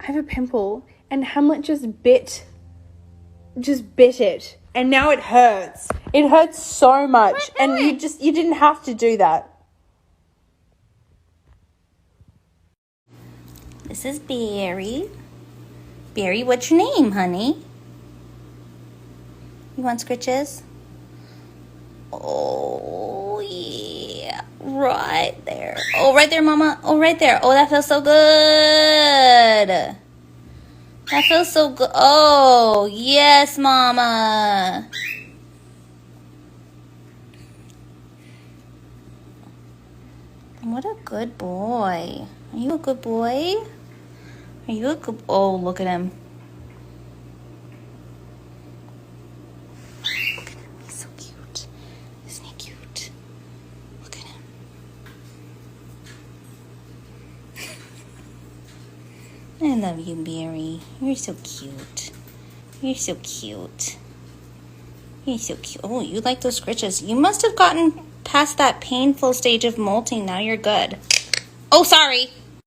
I have a pimple and Hamlet just bit it. And now it hurts. It hurts so much. And you didn't have to do that. This is Barry. Barry, what's your name, honey? You want scritches? Oh, yeah. Right there. Oh, right there, Mama. Oh, right there. Oh, that feels so good. That feels so good. Oh, yes, Mama. What a good boy. Are you a good boy? Are you a good... Oh, look at him. Look at him. He's so cute. Isn't he cute? Look at him. I love you, Barry. You're so cute. You're so cute. You're so cute. Oh, you like those scritches. You must have gotten past that painful stage of molting. Now you're good. Oh, sorry.